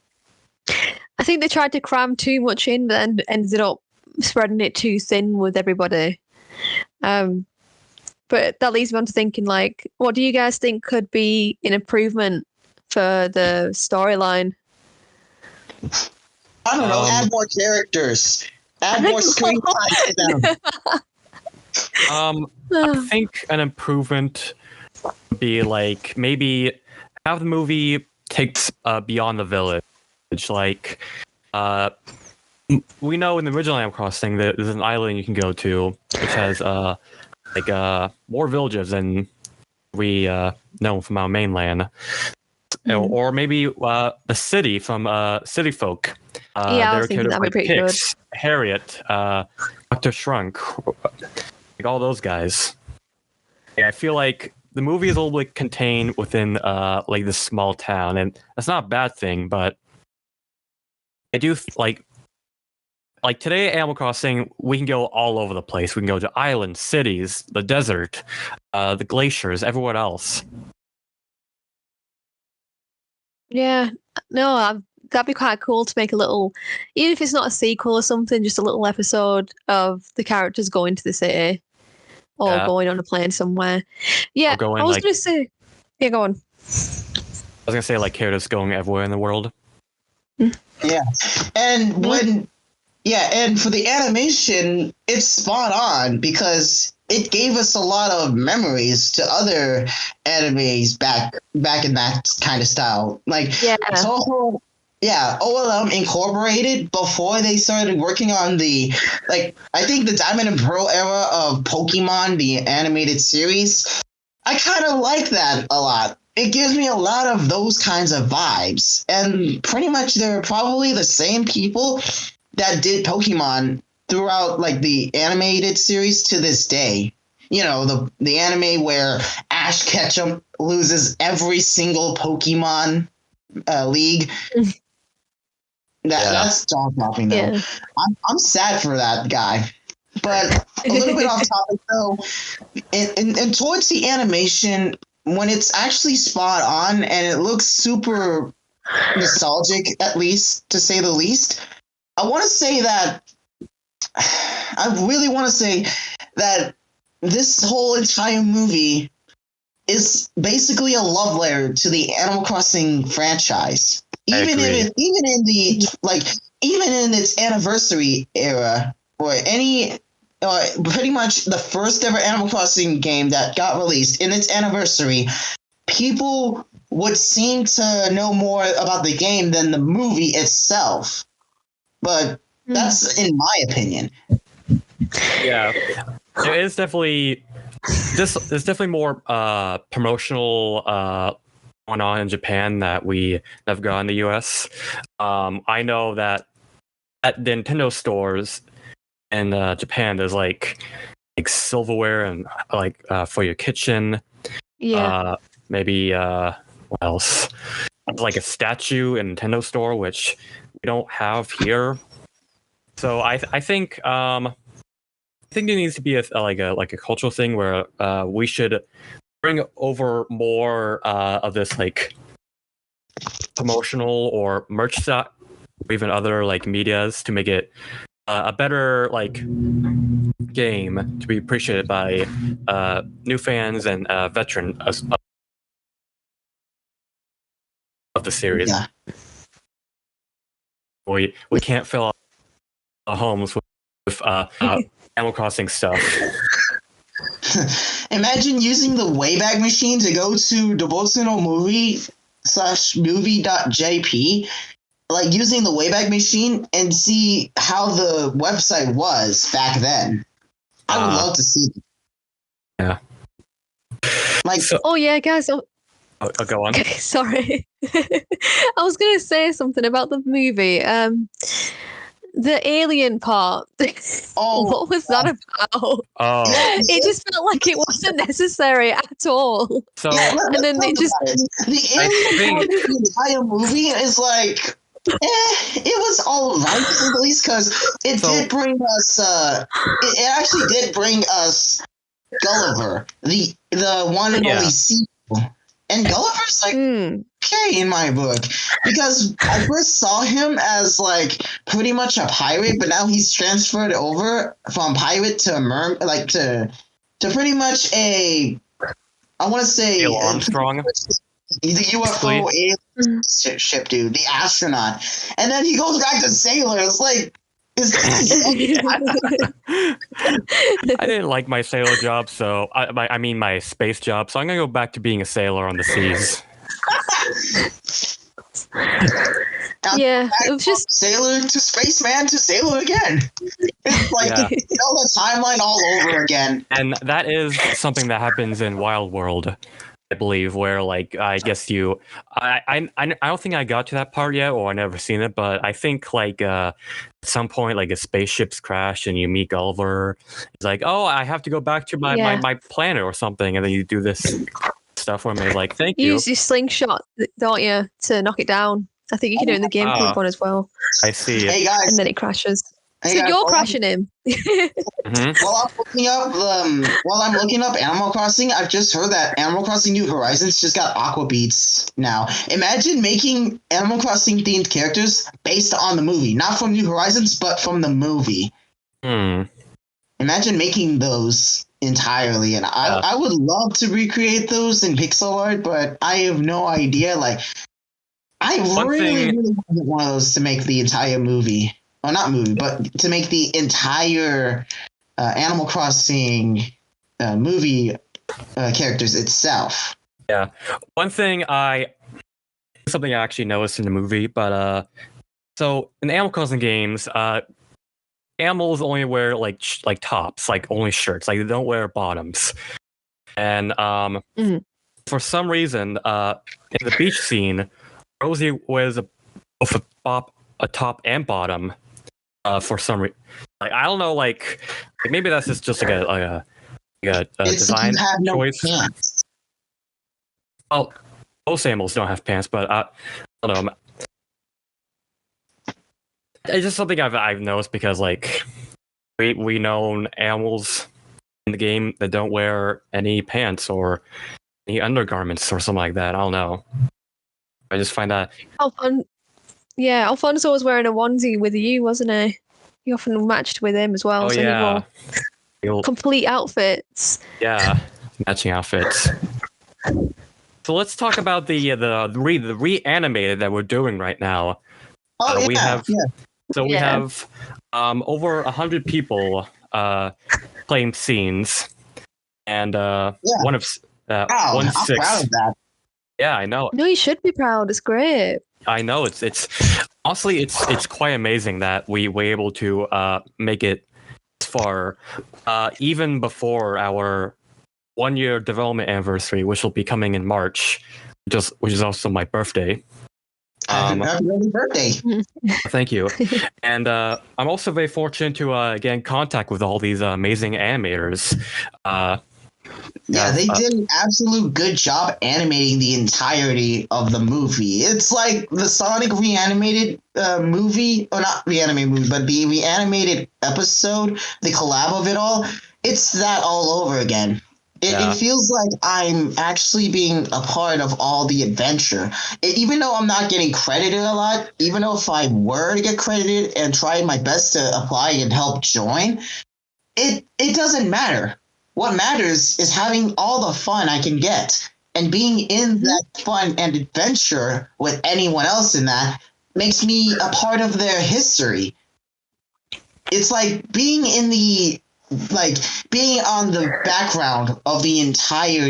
they tried to cram too much in, but then ended up spreading it too thin with everybody. But that leads me on to thinking, like, what do you guys think could be an improvement for the storyline? I don't know. Add more characters. Add more screen time to them. I think an improvement would be like maybe have the movie takes beyond the village. Like, we know in the original Animal Crossing that there's an island you can go to which has more villages than we know from our mainland. Or maybe the city from City Folk. I was thinking that'd be pretty good. Harriet, Dr. Shrunk, like all those guys. Yeah, I feel like the movie is a little bit contained within like this small town, and that's not a bad thing. But I do like today at Animal Crossing, we can go all over the place. We can go to islands, cities, the desert, the glaciers, everywhere else. Yeah, no, that'd be quite cool to make a little, even if it's not a sequel or something, just a little episode of the characters going to the city or going on a plane somewhere. Yeah, I was going to say, yeah, go on. I was going to say, like, characters going everywhere in the world. Yeah, and and for the animation, it's spot on because it gave us a lot of memories to other animes back in that kind of style. Like, Toho, OLM Incorporated, before they started working on I think the Diamond and Pearl era of Pokemon, the animated series, I kind of like that a lot. It gives me a lot of those kinds of vibes. And pretty much they're probably the same people that did Pokemon throughout like the animated series to this day. You know, the anime where Ash Ketchum loses every single Pokemon league. That's jaw-dropping though. Yeah. I'm sad for that guy. But a little bit off topic though, and towards the animation, when it's actually spot on and it looks super nostalgic, at least to say the least, I really want to say that this whole entire movie is basically a love letter to the Animal Crossing franchise. Even in its anniversary era, or pretty much the first ever Animal Crossing game that got released in its anniversary, people would seem to know more about the game than the movie itself. But that's in my opinion. Yeah, it's definitely there's definitely more promotional going on in Japan that we have got in the US. I know that at the Nintendo stores in Japan, there's like silverware and for your kitchen. Yeah. Maybe what else? Like a statue in Nintendo store, which we don't have here. So I think there needs to be a cultural thing where we should bring over more of this like promotional or merch stuff, or even other like medias to make it a better like game to be appreciated by new fans and veterans of the series. Yeah. We can't fill our homes with Animal Crossing stuff. Imagine using the Wayback Machine to go to Devotional movie/movie.jp, like using the Wayback Machine and see how the website was back then. I would love to see it. Yeah. Like, oh yeah, guys. I'll go on. Sorry. I was going to say something about the movie. The alien part. What was that about? Oh. It just felt like it wasn't necessary at all. So, and then it just... The alien part of the entire movie is like... it was all right, at least, because it did bring us... it actually did bring us Gulliver, the one and only sequel. And Gulliver's like, okay in my book. Because I first saw him as like pretty much a pirate, but now he's transferred over from pirate to to pretty much I want to say... Neil Armstrong. The UFO alien ship dude, the astronaut. And then he goes back to sailor. It's like... I didn't like my sailor job, so I mean my space job. So I'm gonna go back to being a sailor on the seas. Yeah, it was just sailor to spaceman to sailor again. It's like the timeline all over again. And that is something that happens in Wild World, I believe, where like I guess I don't think I got to that part yet, or I never seen it, but I think like at some point like a spaceship's crashed and you meet Gulliver. It's like, oh, I have to go back to my planet or something, and then you do this stuff where I'm like, thank you. Use your slingshot, don't you, to knock it down? I think you can do it in the GameCube one as well. I see. Hey guys, and then it crashes. Hey so guys, you're crashing him. While I'm looking up Animal Crossing, I've just heard that Animal Crossing New Horizons just got Aqua Beats now. Imagine making Animal Crossing themed characters based on the movie, not from New Horizons, but from the movie. Imagine making those entirely, and I would love to recreate those in pixel art, but I have no idea. Like, I really want one of those to make the entire movie. Well, not movie, but to make the entire Animal Crossing movie characters itself. Yeah. Something I actually noticed in the movie, but so in the Animal Crossing games, animals only wear like tops, like only shirts, like they don't wear bottoms. And for some reason, in the beach scene, Rosie wears both a top and bottom. For some reason, like I don't know, like maybe that's just like a design choice. Pants. Well, most animals don't have pants, but I don't know. It's just something I've noticed because like we know animals in the game that don't wear any pants or any undergarments or something like that. I don't know. I just find that. Oh, fun. Yeah, Alfonso was wearing a onesie with you, wasn't he? You often matched with him as well. Oh, so yeah. He wore complete outfits. Yeah, matching outfits. So let's talk about the Reanimated that we're doing right now. We have over 100 people playing scenes, and one of I'm 1/6. proud of that. Yeah, I know. No, you should be proud. It's great. I know it's honestly it's quite amazing that we were able to make it this far, even before our 1-year development anniversary, which will be coming in March, which is also my birthday. Happy early birthday! Thank you. And I'm also very fortunate to get in contact with all these amazing animators. Yeah, they did an absolute good job animating the entirety of the movie. It's like the Sonic Reanimated movie, or not Reanimated movie, but the Reanimated episode, the collab of it all. It's that all over again. It feels like I'm actually being a part of all the adventure. Even though I'm not getting credited a lot, even though if I were to get credited and try my best to apply and help join, it doesn't matter. What matters is having all the fun I can get and being in that fun and adventure with anyone else in that makes me a part of their history. It's like being in being on the background of the entire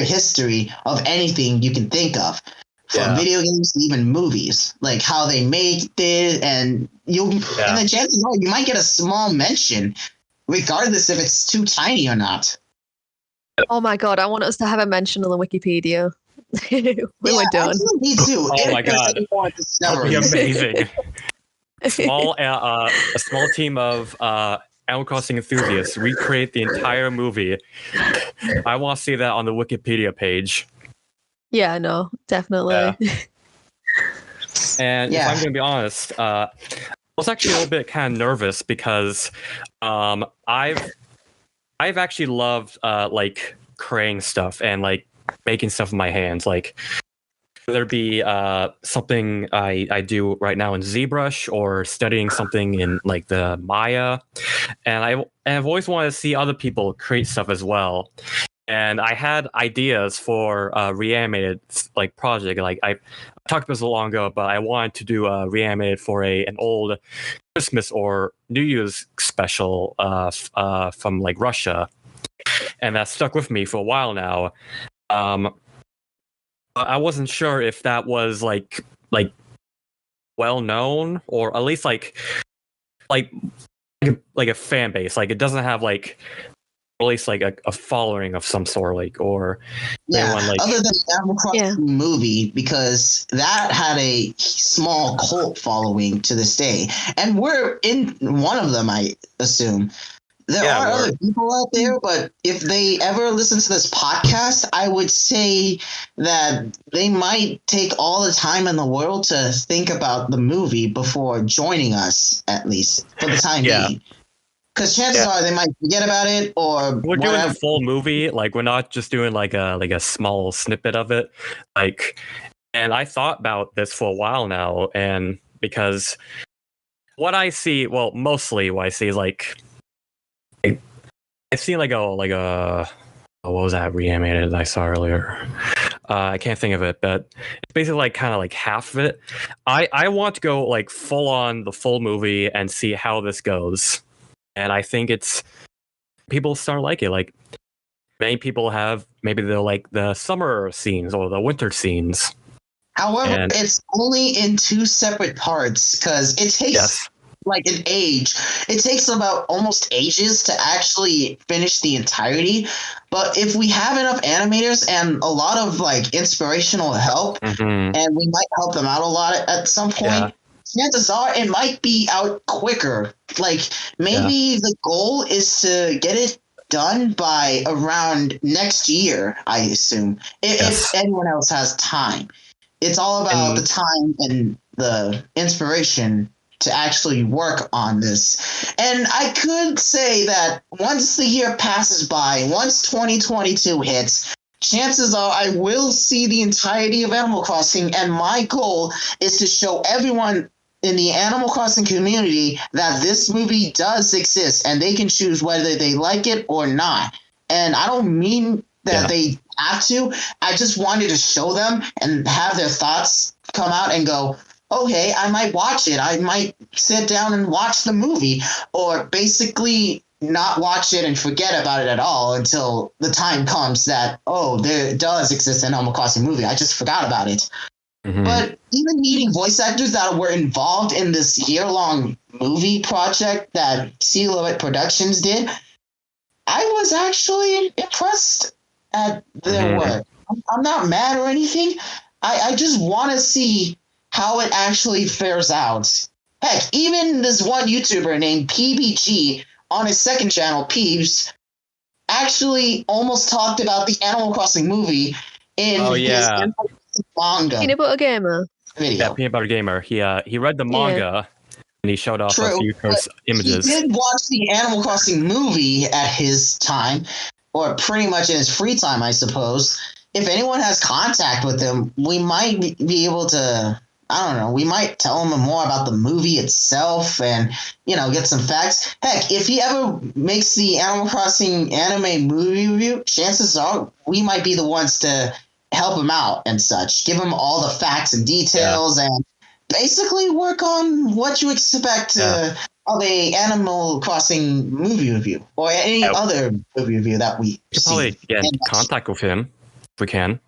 history of anything you can think of. From video games to even movies, like how they made it, and and the chances are you might get a small mention, regardless if it's too tiny or not. Oh my god, I want us to have a mention on the Wikipedia. We're done. Actually, me too. Oh my god, that'd be amazing. a small team of Animal Crossing enthusiasts recreate the entire movie. I want to see that on the Wikipedia page. Yeah, no, definitely. Yeah. And if I'm going to be honest, I was actually a little bit kind of nervous because I've actually loved like creating stuff and like making stuff with my hands. Like whether it be something I do right now in ZBrush or studying something in like the Maya, and I've always wanted to see other people create stuff as well. And I had ideas for a Reanimated like project. Like I talked about this a long ago, but I wanted to do a Reanimated for an old Christmas or New Year's special from like Russia, and that stuck with me for a while now. I wasn't sure if that was like well known or at least like a fan base. Like it doesn't have like at least like a following of some sort, like or anyone, like, other than the Animal Crossing movie, because that had a small cult following to this day, and we're in one of them, I assume. There are other people out there, but if they ever listen to this podcast, I would say that they might take all the time in the world to think about the movie before joining us, at least for the time being. Because chances are they might forget about it, or we're doing a full movie. Like we're not just doing like a small snippet of it. Like, and I thought about this for a while now, and because what I see, well, mostly what I see is like I've seen like a what was that Reanimated I saw earlier? I can't think of it, but it's basically like kind of like half of it. I want to go like full on the full movie and see how this goes. And I think it's people start to like it. Like many people have, maybe they'll like the summer scenes or the winter scenes. However, it's only in two separate parts because it takes like an age. It takes about almost ages to actually finish the entirety. But if we have enough animators and a lot of like inspirational help, and we might help them out a lot at some point, chances are it might be out quicker. Like maybe the goal is to get it done by around next year, I assume, if anyone else has time. It's all about the time and the inspiration to actually work on this. And I could say that once the year passes by, once 2022 hits, chances are I will see the entirety of Animal Crossing, and my goal is to show everyone in the Animal Crossing community that this movie does exist, and they can choose whether they like it or not. And I don't mean that they have to. I just wanted to show them and have their thoughts come out and go, okay, I might watch it. I might sit down and watch the movie, or basically not watch it and forget about it at all until the time comes that, oh, there does exist an Animal Crossing movie. I just forgot about it. But even meeting voice actors that were involved in this year-long movie project that Silhouette Productions did, I was actually impressed at their work. I'm not mad or anything. I just want to see how it actually fares out. Heck, even this one YouTuber named PBG on his second channel, Peeves, actually almost talked about the Animal Crossing movie in his manga Peanut Butter Gamer. video. Yeah, Peanut Butter Gamer. He read the manga and he showed off a few first images. He did watch the Animal Crossing movie at his time, or pretty much in his free time, I suppose. If anyone has contact with him, we might be able to, I don't know, we might tell him more about the movie itself and, get some facts. Heck, if he ever makes the Animal Crossing anime movie review, chances are we might be the ones to help him out and such. Give him all the facts and details and basically work on what you expect of a Animal Crossing movie review or any other movie review that we should probably get in contact with him if we can.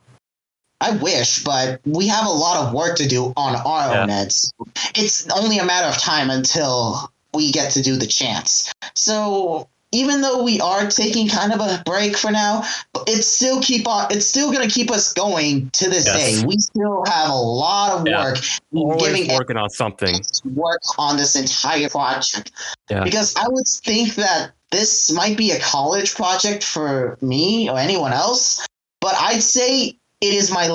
I wish, but we have a lot of work to do on our own ends. It's only a matter of time until we get to do the chance. So even though we are taking kind of a break for now, it's still going to keep us going to this day. We still have a lot of work. Always working on something. Work on this entire project. Yeah. Because I would think that this might be a college project for me or anyone else, but I'd say it is my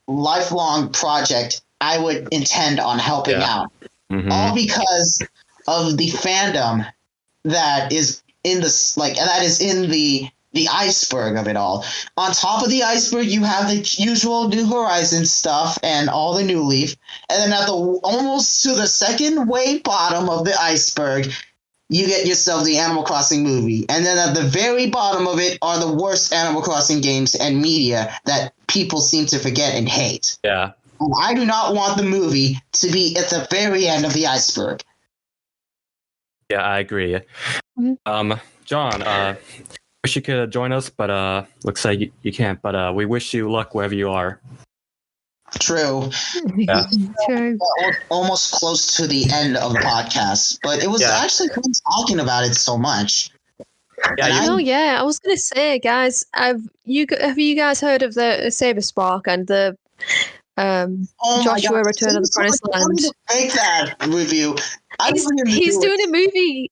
lifelong project I would intend on helping out. Mm-hmm. All because of the fandom that is in the iceberg of it all. On top of the iceberg, you have the usual New Horizons stuff and all the New Leaf. And then at the almost to the second way bottom of the iceberg, you get yourself the Animal Crossing movie. And then at the very bottom of it are the worst Animal Crossing games and media that people seem to forget and hate. Yeah. And I do not want the movie to be at the very end of the iceberg. Yeah, I agree. Mm-hmm. John, wish you could join us, but looks like you can't. But we wish you luck wherever you are. True. Yeah. True. Almost close to the end of the podcast, but it was actually fun talking about it so much. Yeah, I was gonna say, guys, have you guys heard of the Saber Spark and the Joshua Return of the Promised Land? Make that review. He's doing a movie.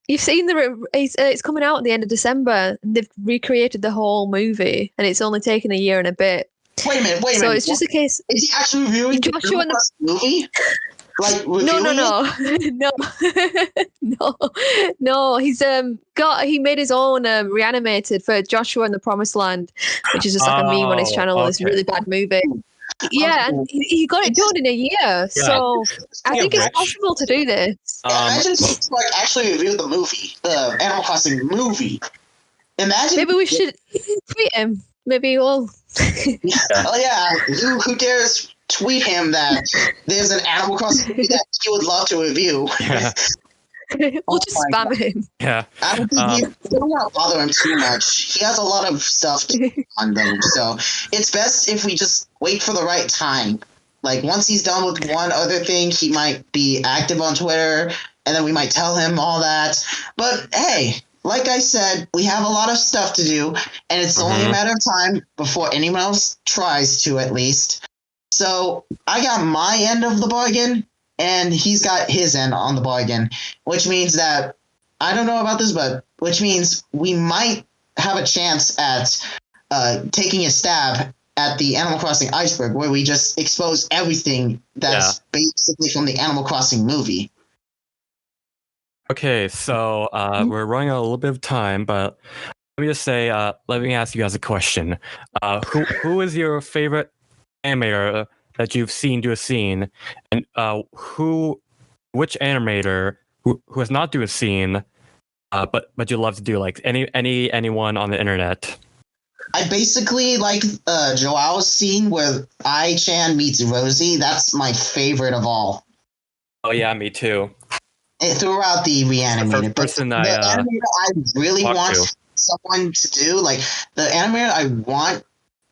You've seen it's coming out at the end of December. They've recreated the whole movie, and it's only taken a year and a bit. Wait a minute. So it's just a case. Is he actually reviewing Joshua and the movie? Like no. He made his own Reanimated for Joshua and the Promised Land, which is just like a meme on his channel. Okay. It's a really bad movie. Yeah, and he got it done in a year. Yeah. So I think it's possible to do this. Imagine if he actually reviewed the movie, the Animal Crossing movie. Imagine. Maybe we should tweet him. Maybe we'll. Oh yeah, who dares tweet him that there's an Animal Crossing movie that he would love to review? Yeah. We'll just spam him. Yeah. I don't think we don't want to bother him too much. He has a lot of stuff on them, so it's best if we just wait for the right time. Like once he's done with one other thing, he might be active on Twitter, and then we might tell him all that. But hey, like I said, we have a lot of stuff to do, and it's only a matter of time before anyone else tries to, at least. So I got my end of the bargain, and he's got his end on the bargain, which means that I don't know about this, but which means we might have a chance at taking a stab at the Animal Crossing iceberg, where we just expose everything that's basically from the Animal Crossing movie. Okay, so we're running out a little bit of time, but let me just say, let me ask you guys a question. Who is your favorite animator that you've seen do a scene, and which animator who has not do a scene, but you love to do, like anyone on the internet? I basically like Joao's scene where Ai-chan meets Rosie. That's my favorite of all. Oh yeah, me too. Throughout the Reanimated, but the animator I really want someone to do, like the animator I want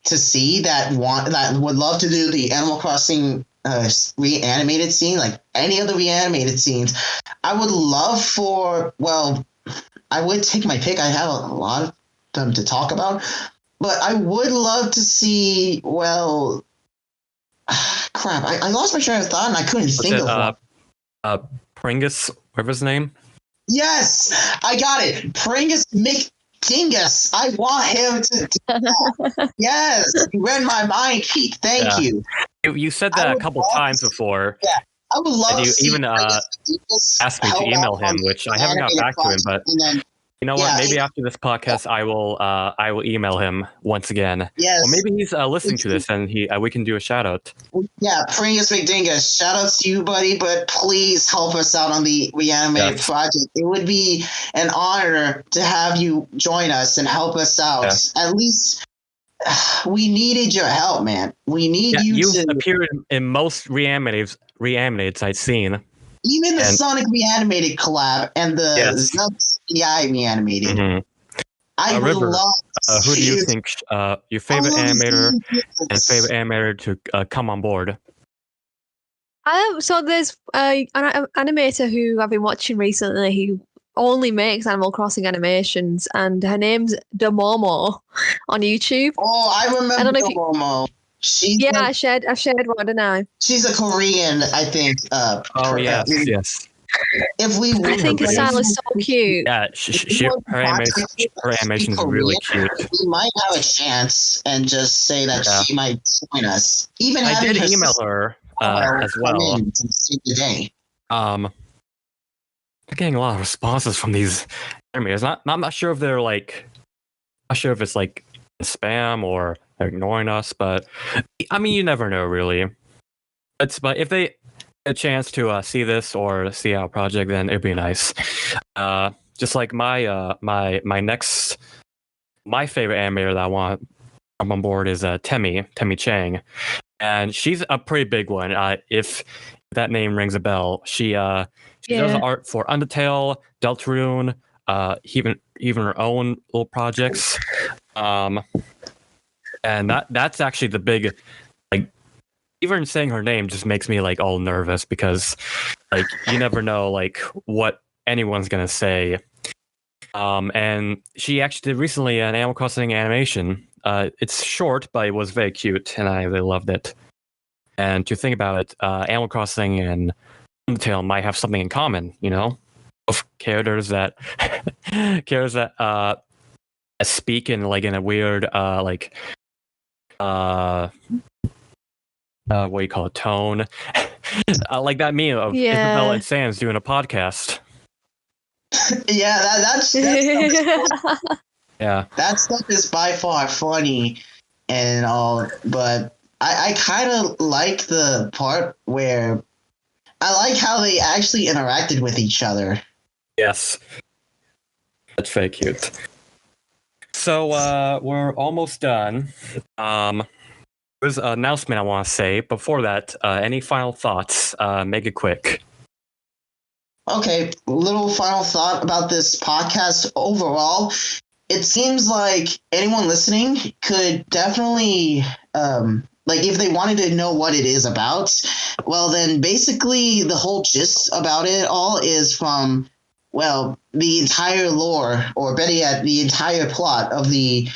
to see that would love to do the Animal Crossing Reanimated scene, like any of the Reanimated scenes. I would love for, well, I would take my pick. I have a lot of them to talk about, but I would love to see, well, crap, I lost my train of thought and I couldn't think of one. Pringus, whatever his name. Yes, I got it. Pringus Dingus, I want him to do that. Yes, you read my mind, Keith. Thank you. You said that a couple times before. Yeah, I would love and to you see even asked me to email him, which I haven't got back to him. But you know what? Maybe after this podcast, I will email him once again. Yes. Or maybe he's listening to this, and we can do a shout out. Yeah, Pringus McDingus, shout out to you, buddy. But please help us out on the Reanimated project. It would be an honor to have you join us and help us out. Yeah. At least we needed your help, man. We need you to. You've appeared in most Reanimateds I've seen. Even the Sonic Reanimated collab and the Zelda Reanimated. Mm-hmm. I would River, love who do you think your favorite animator and favorite animator to come on board? So there's an animator who I've been watching recently who only makes Animal Crossing animations, and her name's Domomo on YouTube. Oh, I remember Domomo. I shared one, didn't I? She's a Korean, I think. Yes. I think her style is so cute. Yeah, her animation is really cute. We might have a chance and just say that she might join us. Even I did email her as well. I'm getting a lot of responses from these animators. I'm not sure if they're not sure if it's like spam or they're ignoring us, but I mean, you never know, really. But if they get a chance to see this or see our project, then it'd be nice. Just like my favorite animator that I want come on board is Temmie Chang, and she's a pretty big one. If that name rings a bell, she does art for Undertale, Deltarune, even her own little projects. And that's actually the big, even saying her name just makes me all nervous because you never know what anyone's gonna say. And she actually did recently an Animal Crossing animation. It's short, but it was very cute, and I really loved it. And to think about it, Animal Crossing and Undertale might have something in common, of characters that speak in a weird what do you call it, tone. Like that meme of Isabella and Sans doing a podcast. Yeah, that's yeah. That stuff is by far funny and all, but I kind of like the part where I like how they actually interacted with each other. Yes. That's very cute. So we're almost done. There's an announcement I want to say. Before that, any final thoughts? Make it quick. Okay, little final thought about this podcast overall. It seems like anyone listening could definitely, if they wanted to know what it is about, well, then basically the whole gist about it all is from, the entire lore, or better yet, the entire plot of the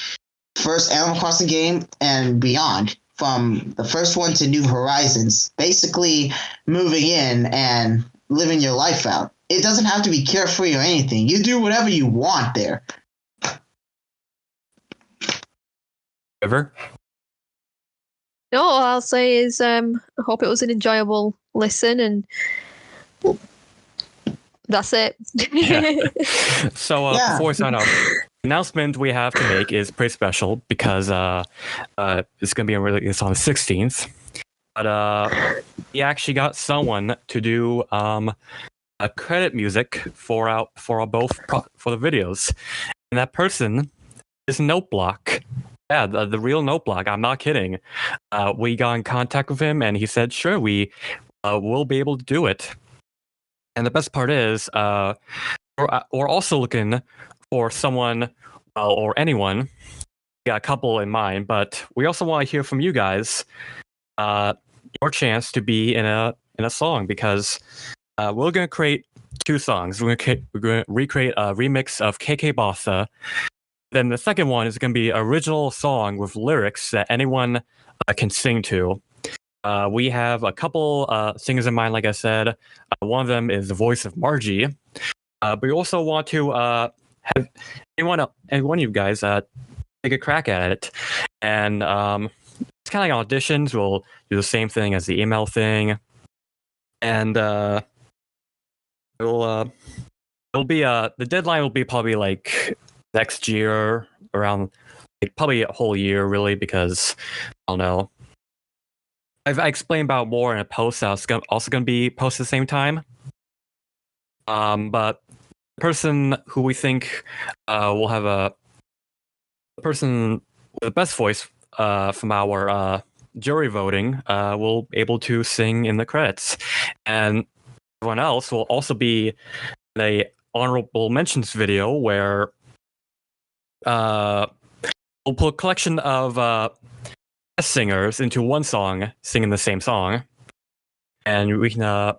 first Animal Crossing game and beyond. From the first one to New Horizons, basically moving in and living your life out. It doesn't have to be carefree or anything. You do whatever you want there. Ever? No, all I'll say is I hope it was an enjoyable listen, and that's it. So before we sign off, the announcement we have to make is pretty special because it's going to be released on the 16th. But we actually got someone to do a credit music for the videos, and that person is Noteblock. Yeah, the real Noteblock. I'm not kidding. We got in contact with him, and he said, "Sure, we will be able to do it." And the best part is, we're also looking for someone, or anyone. We got a couple in mind, but we also want to hear from you guys. Your chance to be in a song, because we're going to create 2 songs. We're going to recreate a remix of KK Bossa. Then the second one is going to be an original song with lyrics that anyone can sing to. We have a couple singers in mind, like I said. One of them is the voice of Margie. But we also want to have any one of you guys take a crack at it, and it's kind of like auditions. We'll do the same thing as the email thing, and it'll be the deadline will be probably like next year around like probably a whole year really, because I don't know. I explained about more in a post that's also going to be posted at the same time. But the person who we think will have the person with the best voice from our jury voting will be able to sing in the credits, and everyone else will also be in a honorable mentions video where we'll put a collection of singers into one song singing the same song, and we can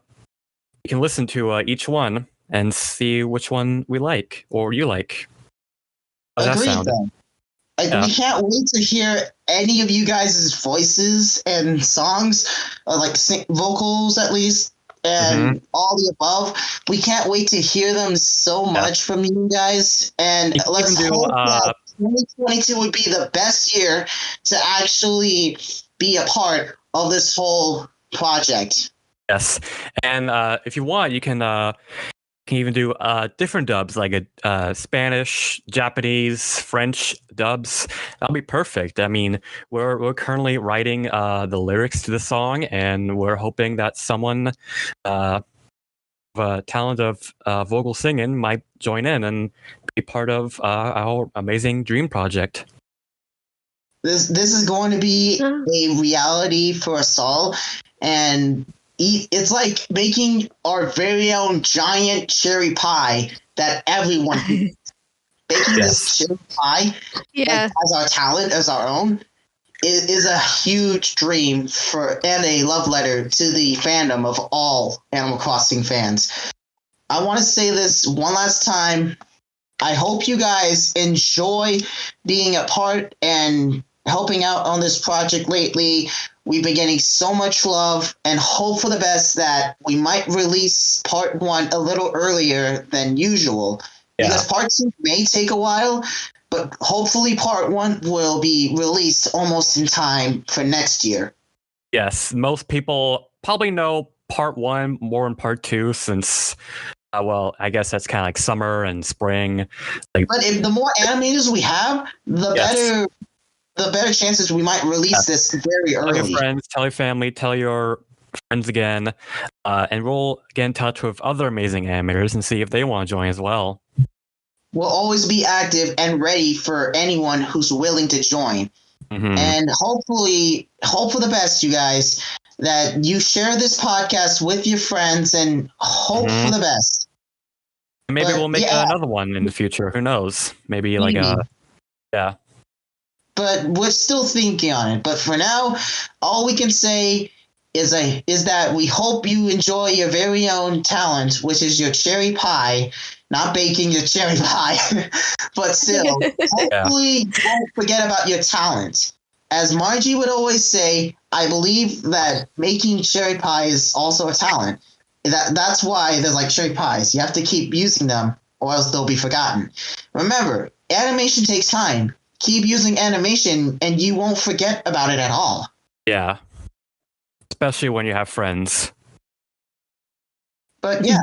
listen to each one and see which one we like or you like. How's that Agreed, sound? then. We can't wait to hear any of you guys' voices and songs, or vocals at least, and all the above. We can't wait to hear them so much from you guys. And let's hope that 2022 would be the best year to actually be a part of this whole project. Yes, and if you want, you can even do different dubs, like a Spanish, Japanese, French dubs. That'll be perfect. I mean, we're currently writing the lyrics to the song, and we're hoping that someone with a talent of vocal singing might join in and be part of our amazing dream project. This is going to be a reality for us all, and it's like making our very own giant cherry pie that everyone can baking this cherry pie as our talent, as our own, is a huge dream and a love letter to the fandom of all Animal Crossing fans. I want to say this one last time. I hope you guys enjoy being a part and helping out on this project lately. We've been getting so much love, and hope for the best that we might release part 1 a little earlier than usual. Because part 2 may take a while, but hopefully part 1 will be released almost in time for next year. Yes, most people probably know part 1 more than part 2 since, well, I guess that's kind of like summer and spring. But if the more animators we have, the better chances we might release this very early. Tell your friends, tell your family, tell your friends again, and we'll get in touch with other amazing animators and see if they want to join as well. We'll always be active and ready for anyone who's willing to join. And hopefully, hope for the best, you guys, that you share this podcast with your friends and hope for the best. Maybe we'll make another one in the future. Who knows? Maybe like But we're still thinking on it. But for now, all we can say is that we hope you enjoy your very own talent, which is your cherry pie. Not baking your cherry pie, but still, hopefully don't forget about your talent. As Margie would always say, I believe that making cherry pie is also a talent. That's why there's like cherry pies. You have to keep using them or else they'll be forgotten. Remember, animation takes time. Keep using animation and you won't forget about it at all. Yeah. Especially when you have friends. But yeah,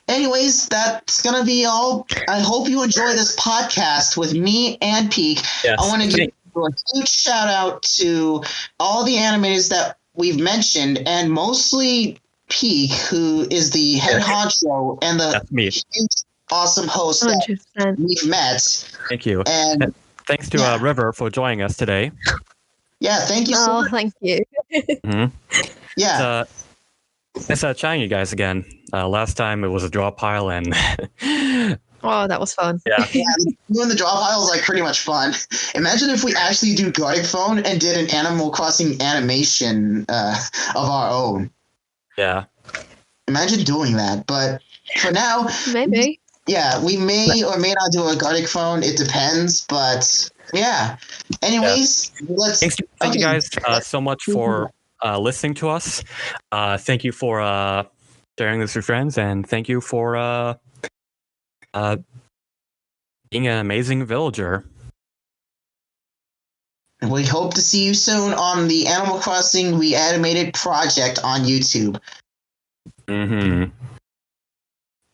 anyways, that's going to be all. I hope you enjoy this podcast with me and Peak. Yes. I want to give a huge shout out to all the animators that we've mentioned, and mostly Peak, who is the head honcho and the huge, awesome host 100%. That we've met. Thank you. And thanks to River for joining us today. Yeah, thank you so much. Thank you. Yeah. Nice chatting you guys again. Last time it was a draw pile and oh, that was fun. Yeah. Doing the draw pile is like pretty much fun. Imagine if we actually do Gartic Phone and did an Animal Crossing animation of our own. Yeah. Imagine doing that. But for now, maybe. Yeah, we may or may not do a Gartic Phone. It depends. But yeah. Anyways, Thank you guys so much for listening to us. Thank you for sharing this with friends, and thank you for being an amazing villager. And we hope to see you soon on the Animal Crossing Reanimated project on YouTube. Mm-hmm.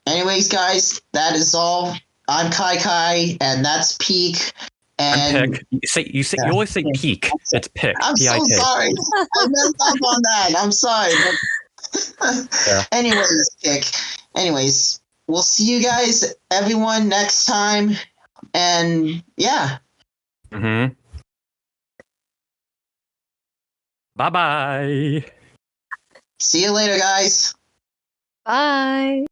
Anyways, guys, that is all. I'm Kykai, and that's Peak. And I'm Pick. You always say Peak. It's Pick. I'm so P-I-K. sorry. I messed up on that. I'm sorry. Yeah. Anyways, we'll see you guys, everyone, next time. And yeah. Mm-hmm. Bye-bye. See you later, guys. Bye.